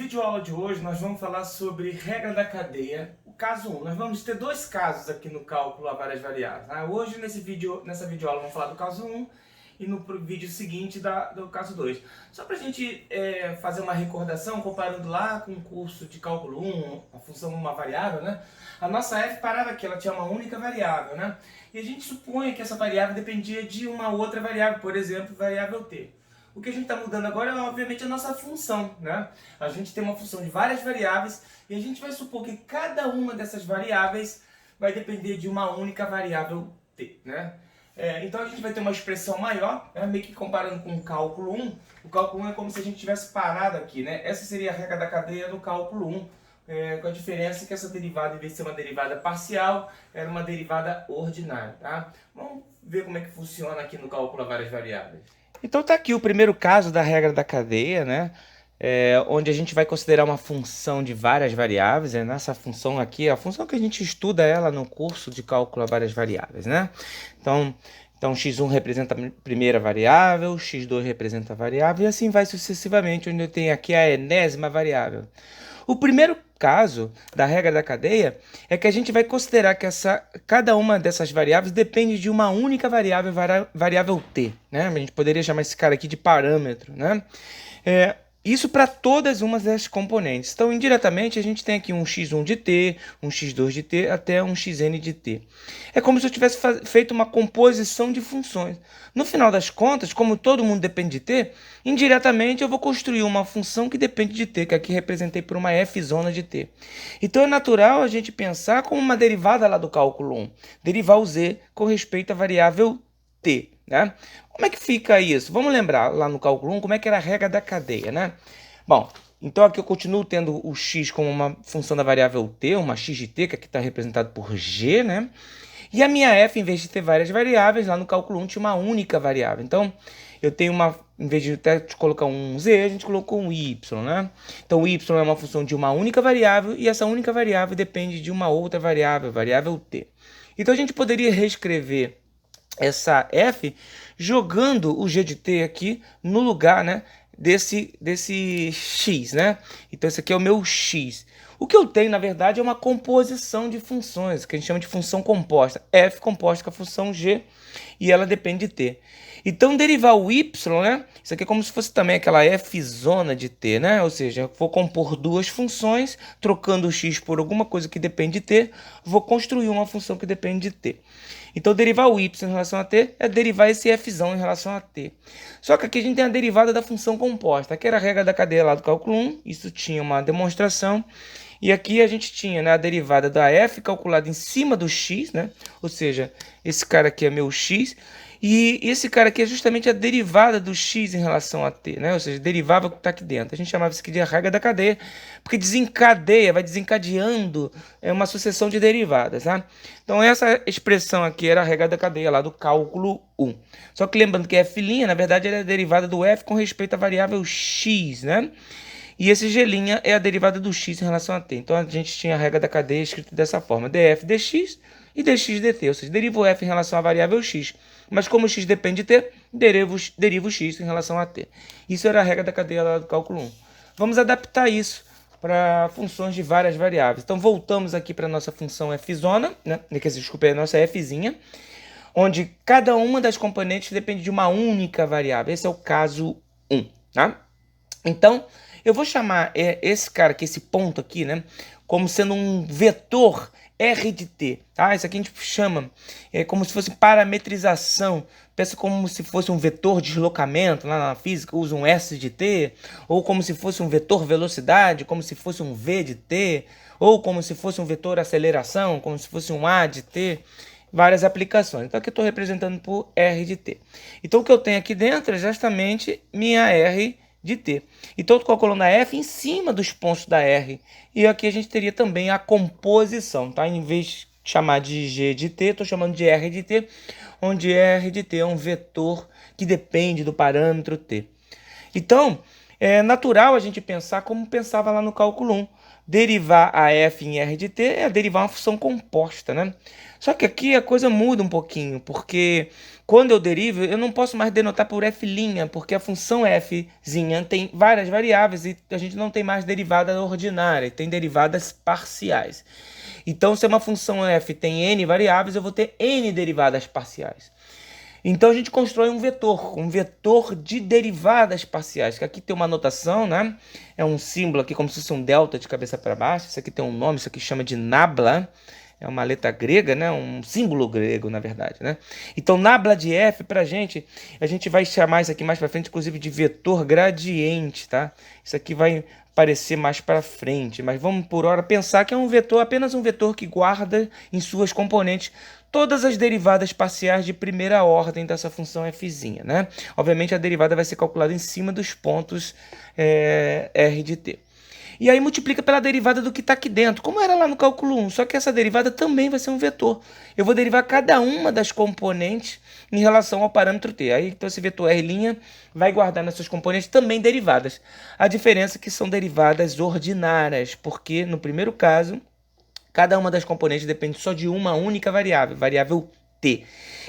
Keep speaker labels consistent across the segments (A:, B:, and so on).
A: videoaula de hoje nós vamos falar sobre regra da cadeia, o caso 1. Nós vamos ter dois casos aqui no cálculo a várias variáveis. Hoje nessa videoaula vamos falar do caso 1 e no vídeo seguinte do caso 2. Só para a gente fazer uma recordação, comparando lá com o curso de cálculo 1, a função uma variável, né? A nossa f parava aqui, ela tinha uma única variável, né? E a gente supõe que essa variável dependia de uma outra variável, por exemplo, variável t. O que a gente está mudando agora é, obviamente, a nossa função, né? A gente tem uma função de várias variáveis e a gente vai supor que cada uma dessas variáveis vai depender de uma única variável t, né? Então a gente vai ter uma expressão maior, né? Meio que comparando com o cálculo 1. O cálculo 1 é como se a gente tivesse parado aqui, né? Essa seria a regra da cadeia do cálculo 1, com a diferença que essa derivada, em vez de ser uma derivada parcial, era uma derivada ordinária, tá? Vamos ver como é que funciona aqui no cálculo a várias variáveis. Então está aqui o primeiro caso da regra da cadeia, né? Onde a gente vai considerar uma função de várias variáveis. Nessa função aqui, a função que a gente estuda ela no curso de cálculo a várias variáveis, né? Então x1 representa a primeira variável, x2 representa a variável, e assim vai sucessivamente, onde eu tenho aqui a enésima variável. O primeiro caso da regra da cadeia é que a gente vai considerar que cada uma dessas variáveis depende de uma única variável, variável t, né? A gente poderia chamar esse cara aqui de parâmetro, né? Isso para todas umas das componentes. Então, indiretamente, a gente tem aqui um x1 de t, um x2 de t, até um xn de t. É como se eu tivesse feito uma composição de funções. No final das contas, como todo mundo depende de t, indiretamente eu vou construir uma função que depende de t, que aqui representei por uma f zona de t. Então, é natural a gente pensar como uma derivada lá do cálculo 1. Derivar o z com respeito à variável t, né? Como é que fica isso? Vamos lembrar lá no cálculo 1 como é que era a regra da cadeia, né? Bom, então aqui eu continuo tendo o x como uma função da variável t, uma x de t, que aqui está representado por g, né? E a minha f, em vez de ter várias variáveis, lá no cálculo 1 tinha uma única variável. Então, eu tenho em vez de até colocar um z, a gente colocou um y, né? Então, o y é uma função de uma única variável, e essa única variável depende de uma outra variável, variável t. Então, a gente poderia reescrever essa f jogando o g de t aqui no lugar, né, desse x, né? Então esse aqui é o meu x. O que eu tenho, na verdade, é uma composição de funções, que a gente chama de função composta. F composta com a função g e ela depende de t. Então, derivar o y, né? Isso aqui é como se fosse também aquela f zona de t, né? Ou seja, eu vou compor duas funções, trocando o x por alguma coisa que depende de t, vou construir uma função que depende de t. Então, derivar o y em relação a t é derivar esse f em relação a t. Só que aqui a gente tem a derivada da função composta. Aqui era a regra da cadeia lá do cálculo 1, isso tinha uma demonstração. E aqui a gente tinha, né, a derivada da f calculada em cima do x, né? Ou seja, esse cara aqui é meu x. E esse cara aqui é justamente a derivada do x em relação a t, né? Ou seja, derivava o que está aqui dentro. A gente chamava isso aqui de regra da cadeia, porque desencadeia, vai desencadeando uma sucessão de derivadas, tá? Então essa expressão aqui era a regra da cadeia lá do cálculo 1. Só que lembrando que f', na verdade, é a derivada do f com respeito à variável x, né? E esse g' é a derivada do x em relação a t. Então a gente tinha a regra da cadeia escrita dessa forma: df dx e dx dt. Ou seja, derivo o f em relação à variável x. Mas como o x depende de t, derivo o x em relação a t. Isso era a regra da cadeia lá do cálculo 1. Vamos adaptar isso para funções de várias variáveis. Então voltamos aqui para a nossa função f zona, né? Desculpa, é a nossa fzinha, onde cada uma das componentes depende de uma única variável. Esse é o caso 1, tá? Então, eu vou chamar esse cara aqui, esse ponto aqui, né, como sendo um vetor R de t, tá? Isso aqui a gente chama como se fosse parametrização. Pensa como se fosse um vetor deslocamento, lá na física usa um S de t, ou como se fosse um vetor velocidade, como se fosse um V de t, ou como se fosse um vetor aceleração, como se fosse um A de t. Várias aplicações. Então aqui eu estou representando por R de t. Então o que eu tenho aqui dentro é justamente minha R de t. Então, eu estou calculando a f em cima dos pontos da R. E aqui a gente teria também a composição, tá? Em vez de chamar de g de t, estou chamando de R de t, onde R de t é um vetor que depende do parâmetro t. Então, é natural a gente pensar como pensava lá no cálculo 1. Derivar a f em r de t é derivar uma função composta, né? Só que aqui a coisa muda um pouquinho, porque quando eu derivo, eu não posso mais denotar por f', porque a função fzinha tem várias variáveis e a gente não tem mais derivada ordinária, tem derivadas parciais. Então, se uma função f tem n variáveis, eu vou ter n derivadas parciais. Então a gente constrói um vetor de derivadas parciais, que aqui tem uma notação, né? É um símbolo aqui como se fosse um delta de cabeça para baixo. Isso aqui tem um nome, isso aqui chama de nabla. É uma letra grega, né? Um símbolo grego, na verdade, né? Então, nabla de f, a gente vai chamar isso aqui mais para frente, inclusive, de vetor gradiente, tá? Isso aqui vai aparecer mais para frente, mas vamos por hora pensar que é um vetor, apenas um vetor que guarda em suas componentes todas as derivadas parciais de primeira ordem dessa função fzinha, né? Obviamente, a derivada vai ser calculada em cima dos pontos r de t. E aí multiplica pela derivada do que está aqui dentro, como era lá no cálculo 1, só que essa derivada também vai ser um vetor. Eu vou derivar cada uma das componentes em relação ao parâmetro t. Aí, então, esse vetor r' vai guardar nas suas componentes também derivadas. A diferença é que são derivadas ordinárias, porque no primeiro caso, cada uma das componentes depende só de uma única variável t.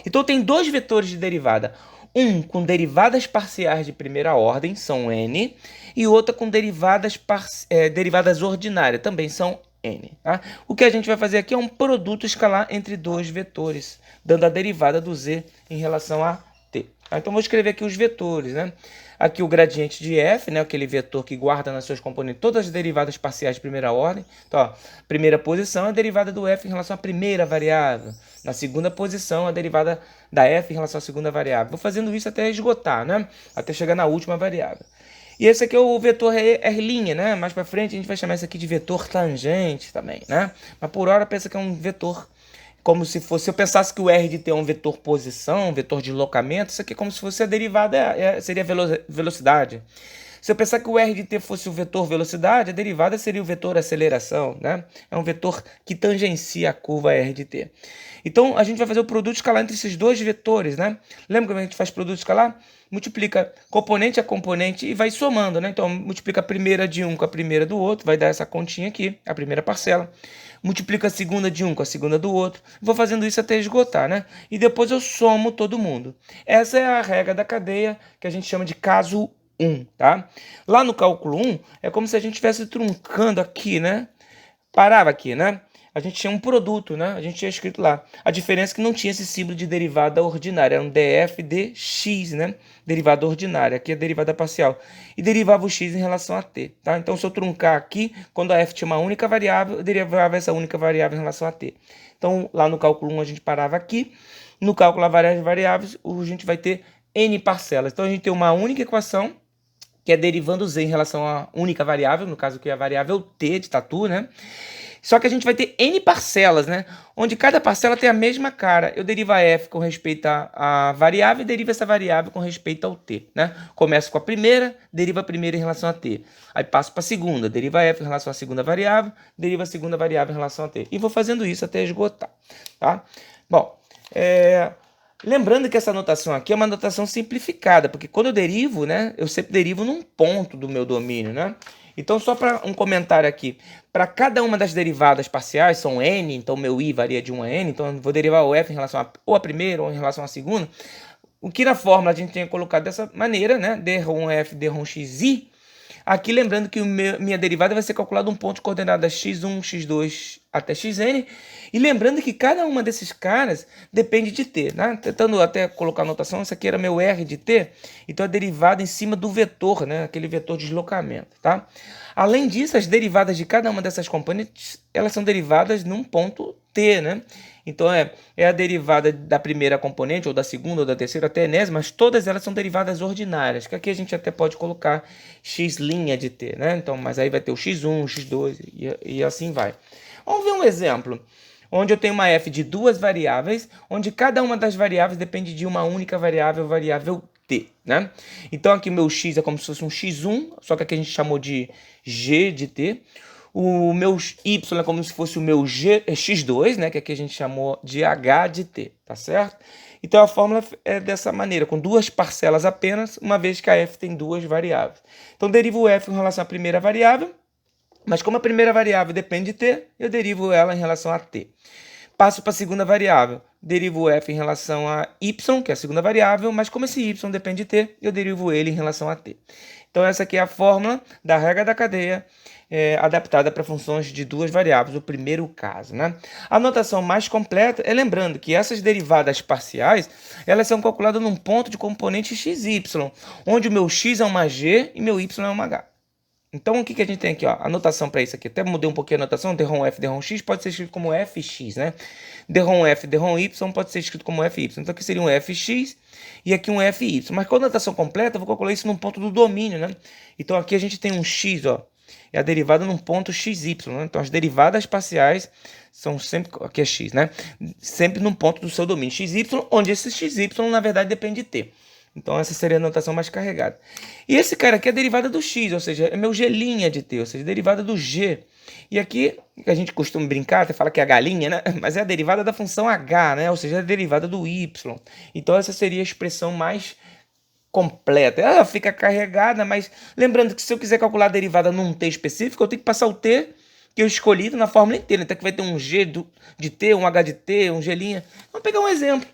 A: Então, tem dois vetores de derivada. Um com derivadas parciais de primeira ordem, são n, e outra com derivadas ordinárias, também são n. Tá? O que a gente vai fazer aqui é um produto escalar entre dois vetores, dando a derivada do z em relação a t. Tá? Então, vou escrever aqui os vetores, né? Aqui o gradiente de f, né, aquele vetor que guarda nas suas componentes todas as derivadas parciais de primeira ordem. Então, ó, primeira posição é a derivada do f em relação à primeira variável. Na segunda posição, a derivada da f em relação à segunda variável. Vou fazendo isso até esgotar, né? Até chegar na última variável. E esse aqui é o vetor r', né? Mais para frente a gente vai chamar isso aqui de vetor tangente também, né? Mas por hora pensa que é um vetor como se fosse, se eu pensasse que o r de t é um vetor posição, um vetor de deslocamento, isso aqui é como se fosse a derivada, seria velocidade. Se eu pensar que o r de t fosse o vetor velocidade, a derivada seria o vetor aceleração, né? É um vetor que tangencia a curva r de t. Então, a gente vai fazer o produto escalar entre esses dois vetores, né? Lembra como a gente faz produto escalar? Multiplica componente a componente e vai somando, né? Então, multiplica a primeira de um com a primeira do outro, vai dar essa continha aqui, a primeira parcela. Multiplica a segunda de um com a segunda do outro. Vou fazendo isso até esgotar, né? E depois eu somo todo mundo. Essa é a regra da cadeia que a gente chama de caso 1, tá? Lá no cálculo 1, é como se a gente estivesse truncando aqui, né? Parava aqui, né? A gente tinha um produto, né? A gente tinha escrito lá. A diferença é que não tinha esse símbolo de derivada ordinária. Era um df de x, né? Derivada ordinária. Aqui é a derivada parcial. E derivava o x em relação a t, tá? Então, se eu truncar aqui, quando a f tinha uma única variável, eu derivava essa única variável em relação a t. Então, lá no cálculo 1, a gente parava aqui. No cálculo a várias variáveis, a gente vai ter n parcelas. Então, a gente tem uma única equação, que é derivando z em relação a única variável, no caso que é a variável t de tatu, né? Só que a gente vai ter n parcelas, né? Onde cada parcela tem a mesma cara. Eu derivo a f com respeito à variável e derivo essa variável com respeito ao t, né? Começo com a primeira, derivo a primeira em relação a t. Aí passo para a segunda, derivo a f em relação à segunda variável, derivo a segunda variável em relação a t. E vou fazendo isso até esgotar, tá? Bom, lembrando que essa notação aqui é uma notação simplificada, porque quando eu derivo, né, eu sempre derivo num ponto do meu domínio, né? Então, só para um comentário aqui, para cada uma das derivadas parciais, são n, então meu i varia de 1 a n, então eu vou derivar o f em relação ou a primeira ou em relação à segunda, o que na fórmula a gente tinha colocado dessa maneira, né, d-f, d-xi. Aqui lembrando que minha derivada vai ser calculada um ponto de coordenadas x1, x2 até xn. E lembrando que cada uma desses caras depende de t, né? Tentando até colocar a notação, isso aqui era meu r de t, então é derivada em cima do vetor, né? Aquele vetor de deslocamento, tá? Além disso, as derivadas de cada uma dessas componentes, elas são derivadas num ponto t, né? Então é a derivada da primeira componente, ou da segunda, ou da terceira, até a enésima, mas todas elas são derivadas ordinárias, que aqui a gente até pode colocar x' de t, né? Então, mas aí vai ter o x1, o x2 e assim vai. Vamos ver um exemplo, onde eu tenho uma f de duas variáveis, onde cada uma das variáveis depende de uma única variável t, né? Então aqui meu x é como se fosse um x1, só que aqui a gente chamou de g de t. O meu y é como se fosse o meu x2, né, que aqui a gente chamou de h de t, tá certo? Então a fórmula é dessa maneira, com duas parcelas apenas, uma vez que a f tem duas variáveis. Então derivo o f em relação à primeira variável, Mas como a primeira variável depende de t, eu derivo ela em relação a t. Passo para a segunda variável, derivo o f em relação a y, que é a segunda variável, mas como esse y depende de t, eu derivo ele em relação a t. Então essa aqui é a fórmula da regra da cadeia adaptada para funções de duas variáveis, o primeiro caso, né? A notação mais completa é lembrando que essas derivadas parciais, elas são calculadas num ponto de componente xy, onde o meu x é uma g e meu y é uma h. Então, o que a gente tem aqui? Ó, a notação para isso aqui. Até mudei um pouquinho a notação. Drom f, drom x pode ser escrito como fx, né? Drom f, drom y pode ser escrito como fy. Então, aqui seria um fx e aqui um fy. Mas com a notação completa, eu vou calcular isso num ponto do domínio, né? Então, aqui a gente tem um x, ó. É a derivada num ponto xy, né? Então, as derivadas parciais são sempre... Aqui é x, né? Sempre num ponto do seu domínio xy, onde esse xy, na verdade, depende de t. Então, essa seria a notação mais carregada. E esse cara aqui é a derivada do x, ou seja, é meu g' de t, ou seja, derivada do g. E aqui, a gente costuma brincar, até fala que é a galinha, né? Mas é a derivada da função h, né? Ou seja, é a derivada do y. Então, essa seria a expressão mais completa. Ela fica carregada, mas lembrando que se eu quiser calcular a derivada num t específico, eu tenho que passar o t que eu escolhi na fórmula inteira. Então, aqui vai ter um g de t, um h de t, um g'. Vamos pegar um exemplo.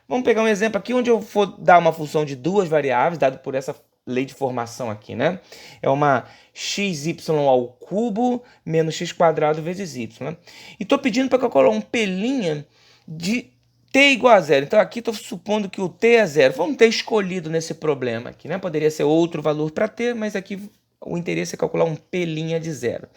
A: Vamos pegar um exemplo aqui onde eu for dar uma função de duas variáveis, dado por essa lei de formação aqui, né? É uma xy ao cubo menos x quadrado vezes y, né? E estou pedindo para calcular um pelinha de t igual a zero. Então aqui estou supondo que o t é zero. Vamos ter escolhido nesse problema aqui, né? Poderia ser outro valor para t, mas aqui o interesse é calcular um p' de zero.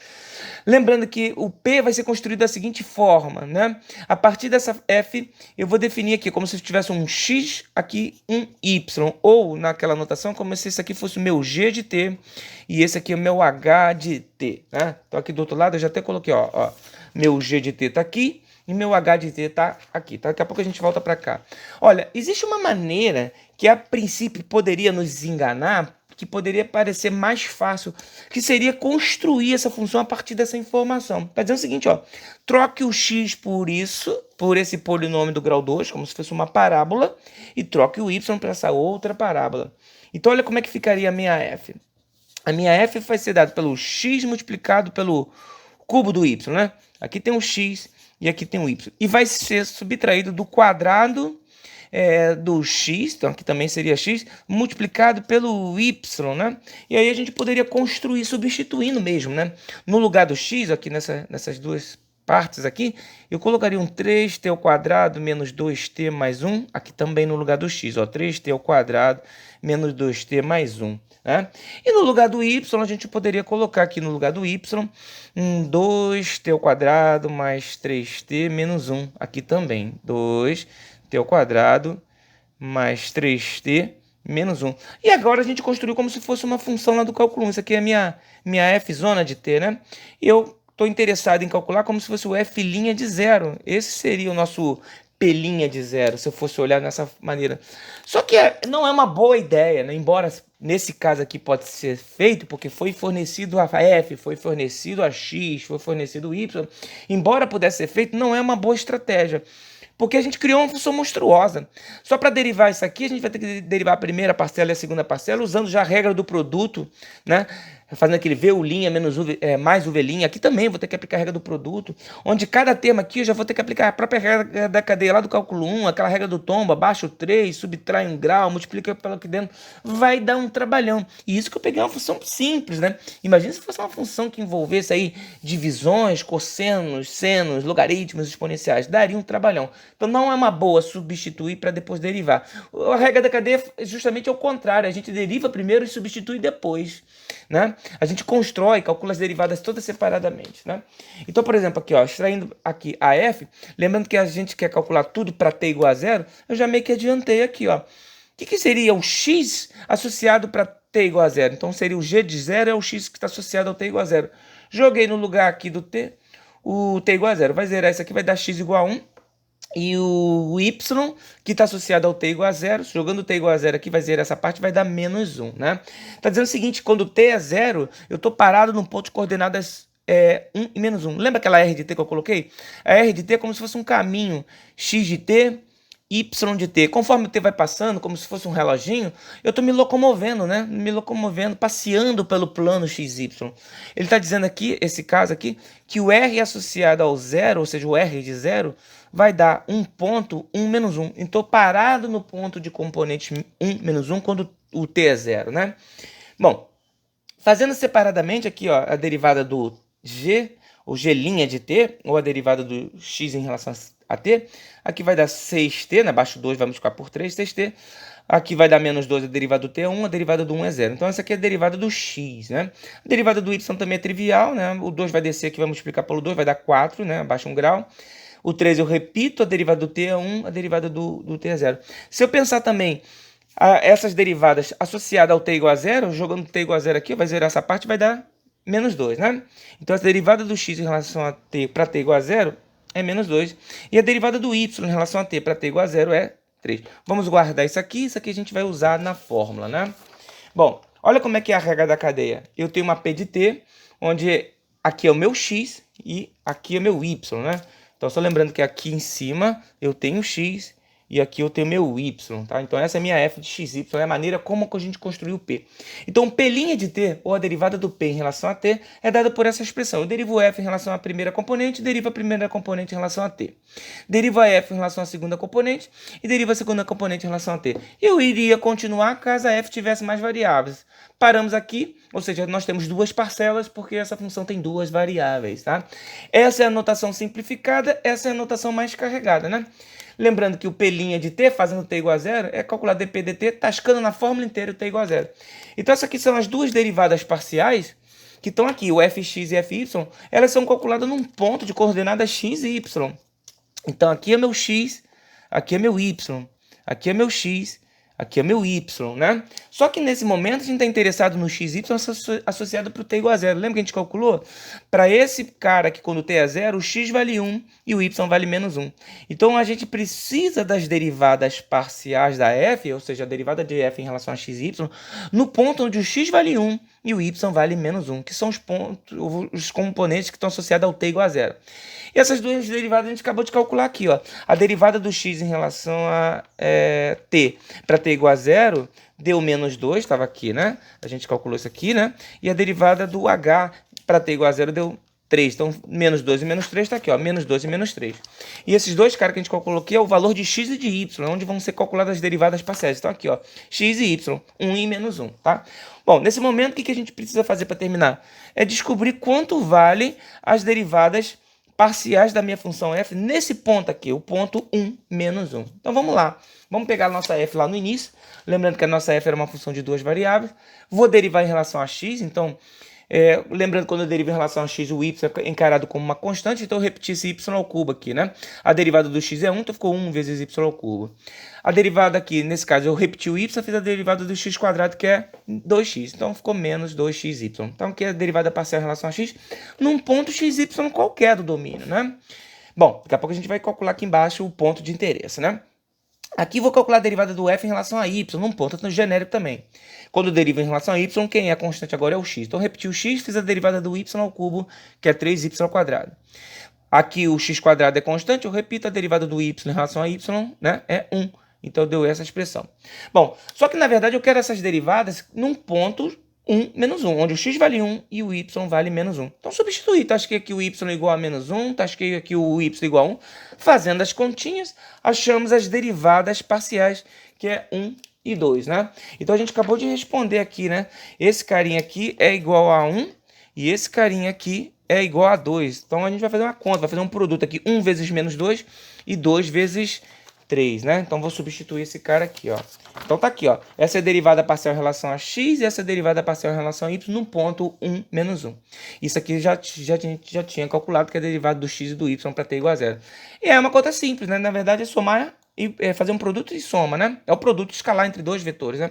A: Lembrando que o P vai ser construído da seguinte forma, né? A partir dessa F, eu vou definir aqui como se eu tivesse um X, aqui um Y. Ou, naquela notação, como se esse aqui fosse o meu G de T e esse aqui é o meu H de T, né? Então, aqui do outro lado, eu já até coloquei, ó, meu G de T tá aqui e meu H de T tá aqui. Tá? Daqui a pouco a gente volta para cá. Olha, existe uma maneira que, a princípio, poderia nos enganar, que poderia parecer mais fácil, que seria construir essa função a partir dessa informação. Está dizendo o seguinte, ó, troque o x por isso, por esse polinômio do grau 2, como se fosse uma parábola, e troque o y para essa outra parábola. Então, olha como é que ficaria a minha f. A minha f vai ser dada pelo x multiplicado pelo cubo do y, né? Aqui tem um x e aqui tem um y. E vai ser subtraído do quadrado do x, então aqui também seria x, multiplicado pelo y, né? E aí a gente poderia construir substituindo mesmo, né? No lugar do x, aqui nessas duas partes aqui, eu colocaria um 3t ao quadrado menos 2t mais 1, aqui também no lugar do x, ó, 3t ao quadrado menos 2t mais 1. Né? E no lugar do y, a gente poderia colocar aqui no lugar do y um 2t ao quadrado mais 3t menos 1, aqui também, 2t ao quadrado mais 3t menos 1. E agora a gente construiu como se fosse uma função lá do cálculo 1. Isso aqui é a minha f zona de t, né? Eu estou interessado em calcular como se fosse o f' de zero. Esse seria o nosso p' de zero, se eu fosse olhar dessa maneira. Só que não é uma boa ideia, né? Embora nesse caso aqui pode ser feito, porque foi fornecido a f, foi fornecido a x, foi fornecido y. Embora pudesse ser feito, não é uma boa estratégia. Porque a gente criou uma função monstruosa. Só para derivar isso aqui, a gente vai ter que derivar a primeira parcela e a segunda parcela, usando já a regra do produto, né? Fazendo aquele V' menos mais V'. Aqui também vou ter que aplicar a regra do produto, onde cada termo aqui eu já vou ter que aplicar a própria regra da cadeia lá do cálculo 1, aquela regra do tombo, abaixo 3, subtrai 1 grau, multiplica pelo aqui dentro. Vai dar um trabalhão. E isso que eu peguei uma função simples, né? Imagina se fosse uma função que envolvesse aí divisões, cossenos, senos, logaritmos exponenciais. Daria um trabalhão. Então não é uma boa substituir para depois derivar. A regra da cadeia é justamente ao contrário. A gente deriva primeiro e substitui depois, né? A gente constrói, calcula as derivadas todas separadamente, né? Então, por exemplo, aqui, ó, extraindo aqui a f, lembrando que a gente quer calcular tudo para t igual a zero, eu já meio que adiantei aqui, ó. O que seria o x associado para t igual a zero? Então, seria o g de zero é o x que está associado ao t igual a zero. Joguei no lugar aqui do t, o t igual a zero. Vai zerar isso aqui, vai dar x igual a 1. E o y, que está associado ao t igual a zero, jogando o t igual a zero aqui, vai zerar essa parte, vai dar menos 1, né? Está dizendo o seguinte, quando t é zero, eu estou parado num ponto de coordenadas 1 e menos 1. Lembra aquela r de t que eu coloquei? A r de t é como se fosse um caminho x de t, y de t. Conforme o t vai passando, como se fosse um reloginho, eu estou me locomovendo, né? Me locomovendo, passeando pelo plano xy. Ele está dizendo aqui, esse caso aqui, que o r associado ao zero, ou seja, o r de zero, vai dar 1 ponto 1 menos 1. Então, parado no ponto de componente 1 menos 1 quando o t é zero, né? Bom, fazendo separadamente aqui, ó, a derivada do g, ou g' de t, ou a derivada do x em relação a t, aqui vai dar 6t, né? Abaixo 2 vai multiplicar por 3, 6t. Aqui vai dar menos 2, a derivada do t é 1, a derivada do 1 é 0. Então, essa aqui é a derivada do x, né? A derivada do y também é trivial, né? O 2 vai descer aqui, vai multiplicar pelo 2, vai dar 4, né? Abaixo 1 grau. O 3 eu repito, a derivada do t é 1, a derivada do t é 0. Se eu pensar também essas derivadas associadas ao t igual a 0, jogando t igual a 0 aqui, vai zerar essa parte, vai dar menos 2, né? Então, a derivada do x em relação a t para t igual a 0 é menos 2. E a derivada do y em relação a t para t igual a 0 é 3. Vamos guardar isso aqui a gente vai usar na fórmula, né? Bom, olha como é que é a regra da cadeia. Eu tenho uma p de t, onde aqui é o meu x e aqui é o meu y, né? Então, só lembrando que aqui em cima eu tenho x e aqui eu tenho meu y, tá? Então, essa é a minha f de xy, é a maneira como a gente construiu o p. Então, p' de t, ou a derivada do p em relação a t, é dada por essa expressão. Eu derivo f em relação à primeira componente, derivo a primeira componente em relação a t. Derivo a f em relação à segunda componente e derivo a segunda componente em relação a t. Eu iria continuar caso a f tivesse mais variáveis. Paramos aqui, ou seja, nós temos duas parcelas porque essa função tem duas variáveis, tá? Essa é a notação simplificada, essa é a notação mais carregada, né? Lembrando que o p' de t, fazendo t igual a 0, é calcular dp dt, tascando na fórmula inteira o t igual a 0. Então, essas aqui são as duas derivadas parciais que estão aqui, o fx e fy, elas são calculadas num ponto de coordenadas x e y. Então, aqui é meu x, aqui é meu y, aqui é meu x, aqui é meu y, né? Só que nesse momento a gente está interessado no xy associado para o t igual a 0. Lembra que a gente calculou? Para esse cara aqui, quando o t é 0, o x vale 1 e o y vale menos 1. Então, a gente precisa das derivadas parciais da f, ou seja, a derivada de f em relação a x e y, no ponto onde o x vale 1 e o y vale menos 1, que são os componentes que estão associados ao t igual a 0. E essas duas derivadas a gente acabou de calcular aqui, ó. A derivada do x em relação a t para t igual a 0 deu menos 2, estava aqui, né? A gente calculou isso aqui, né? E a derivada do h para t igual a 0 deu 3. Então, menos 2 e menos 3 está aqui, ó. Menos 2 e menos 3. E esses dois caras que a gente calculou aqui é o valor de x e de y, onde vão ser calculadas as derivadas parciais. Então, aqui, ó. X e y, 1 e menos 1, tá? Bom, nesse momento, o que a gente precisa fazer para terminar? É descobrir quanto vale as derivadas parciais da minha função f nesse ponto aqui, o ponto 1 menos 1. Então, vamos lá. Vamos pegar a nossa f lá no início. Lembrando que a nossa f era uma função de duas variáveis. Vou derivar em relação a x. Então, lembrando que quando eu derivo em relação a x, o y é encarado como uma constante. Então, eu repeti esse y ao cubo aqui, né? A derivada do x é 1, então ficou 1 vezes y ao cubo. A derivada aqui, nesse caso, eu repeti o y, fiz a derivada do x quadrado, que é 2x. Então, ficou menos 2xy. Então, aqui é a derivada parcial em relação a x, num ponto xy qualquer do domínio, né? Bom, daqui a pouco a gente vai calcular aqui embaixo o ponto de interesse, né? Aqui vou calcular a derivada do f em relação a y, num ponto genérico também. Quando eu derivo em relação a y, quem é constante agora é o x. Então, eu repeti o x, fiz a derivada do y ao cubo, que é 3y ao quadrado. Aqui o x quadrado é constante, eu repito a derivada do y em relação a y, né? É 1. Então, deu essa expressão. Bom, só que na verdade eu quero essas derivadas num ponto 1 menos 1, onde o x vale 1 e o y vale menos 1. Então, substituir. Tasquei aqui o y igual a menos 1, tasquei aqui o y igual a 1. Fazendo as continhas, achamos as derivadas parciais, que é 1 e 2, né? Então, a gente acabou de responder aqui, né? Esse carinha aqui é igual a 1 e esse carinha aqui é igual a 2. Então, a gente vai fazer uma conta, vai fazer um produto aqui, 1 vezes menos 2 e 2 vezes 3, né? Então, vou substituir esse cara aqui, ó. Então, tá aqui, ó. Essa é a derivada parcial em relação a x e essa é a derivada parcial em relação a y no ponto 1 menos 1. Isso aqui já tinha calculado, que é a derivada do x e do y para t igual a 0. E é uma conta simples, né? Na verdade, é somar e fazer um produto de soma, né? É o produto escalar entre dois vetores, né?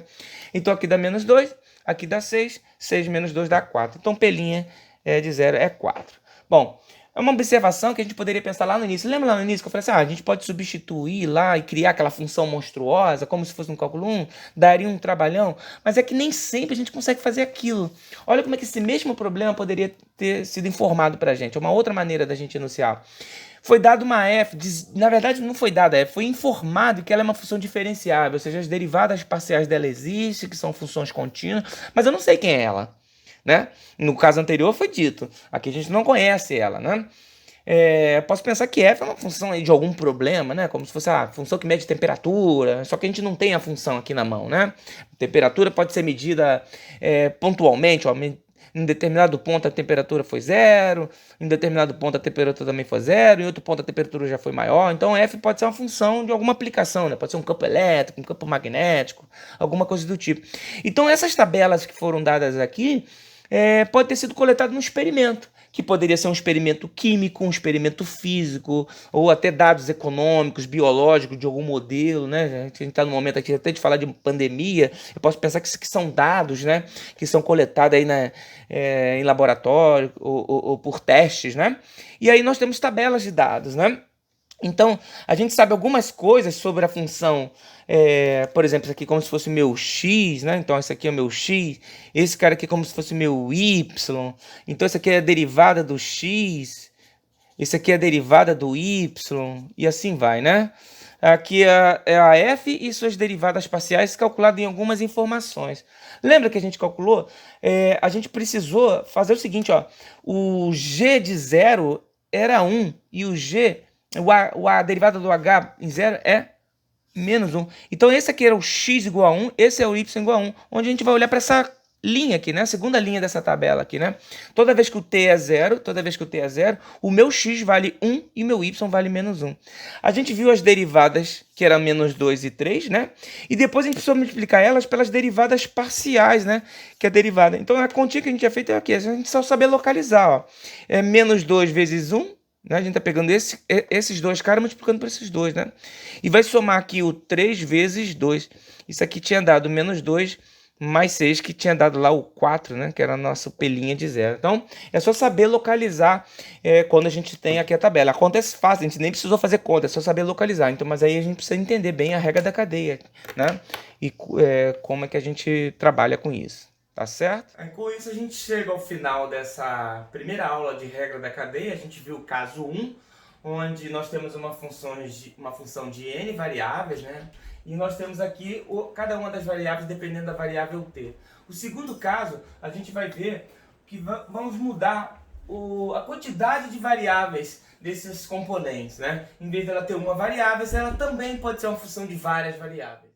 A: Então, aqui dá menos 2, aqui dá 6, 6 menos 2 dá 4. Então, P' de 0 é 4. Bom, é uma observação que a gente poderia pensar lá no início. Lembra lá no início que eu falei assim, a gente pode substituir lá e criar aquela função monstruosa, como se fosse no cálculo 1, daria um trabalhão, mas é que nem sempre a gente consegue fazer aquilo. Olha como é que esse mesmo problema poderia ter sido informado para a gente. É uma outra maneira da gente enunciar. foi dado uma f, na verdade não foi dada f, foi informado que ela é uma função diferenciável, ou seja, as derivadas parciais dela existem, que são funções contínuas, mas eu não sei quem é ela, né? No caso anterior foi dito, aqui a gente não conhece ela, né? Posso pensar que f é uma função aí de algum problema, né? Como se fosse a função que mede temperatura, só que a gente não tem a função aqui na mão, né? Temperatura pode ser medida pontualmente, ó, em determinado ponto a temperatura foi 0, em determinado ponto a temperatura também foi 0, em outro ponto a temperatura já foi maior. Então f pode ser uma função de alguma aplicação, né? Pode ser um campo elétrico, um campo magnético, alguma coisa do tipo. Então essas tabelas que foram dadas aqui pode ter sido coletado num experimento, que poderia ser um experimento químico, um experimento físico, ou até dados econômicos, biológicos de algum modelo, né? A gente está no momento aqui até de falar de pandemia, eu posso pensar que são dados, né? Que são coletados aí em laboratório ou por testes, né? E aí nós temos tabelas de dados, né? Então, a gente sabe algumas coisas sobre a função, por exemplo, isso aqui como se fosse meu x, né? Então, esse aqui é o meu x, esse cara aqui como se fosse meu y, então esse aqui é a derivada do x, esse aqui é a derivada do y, e assim vai, né? Aqui é a f e suas derivadas parciais calculadas em algumas informações. Lembra que a gente calculou? A gente precisou fazer o seguinte, ó, o g de 0 era 1 e o g... a derivada do h em 0 é menos 1. Então esse aqui era o x igual a 1, esse é o y igual a 1, onde a gente vai olhar para essa linha aqui, né? A segunda linha dessa tabela aqui, né? Toda vez que o t é 0, o meu x vale 1 e o meu y vale menos 1. A gente viu as derivadas, que eram menos 2 e 3, né? E depois a gente precisou multiplicar elas pelas derivadas parciais, né? Que é a derivada. Então a continha que a gente tinha feito é aqui, a gente só saber localizar, ó. É menos 2 vezes 1, né? A gente está pegando esses dois caras multiplicando por esses dois, né? E vai somar aqui o 3 vezes 2. Isso aqui tinha dado menos 2 mais 6, que tinha dado lá o 4, né? Que era a nossa pelinha de 0. Então, é só saber localizar quando a gente tem aqui a tabela. A conta é fácil, a gente nem precisou fazer conta, é só saber localizar. Então, mas aí a gente precisa entender bem a regra da cadeia, né? E como é que a gente trabalha com isso. Tá certo? Aí, com isso a gente chega ao final dessa primeira aula de regra da cadeia. A gente viu o caso 1, onde nós temos uma função de n variáveis, né? E nós temos aqui cada uma das variáveis dependendo da variável t. O segundo caso, a gente vai ver que vamos mudar a quantidade de variáveis desses componentes, né? Em vez dela ter uma variável, ela também pode ser uma função de várias variáveis.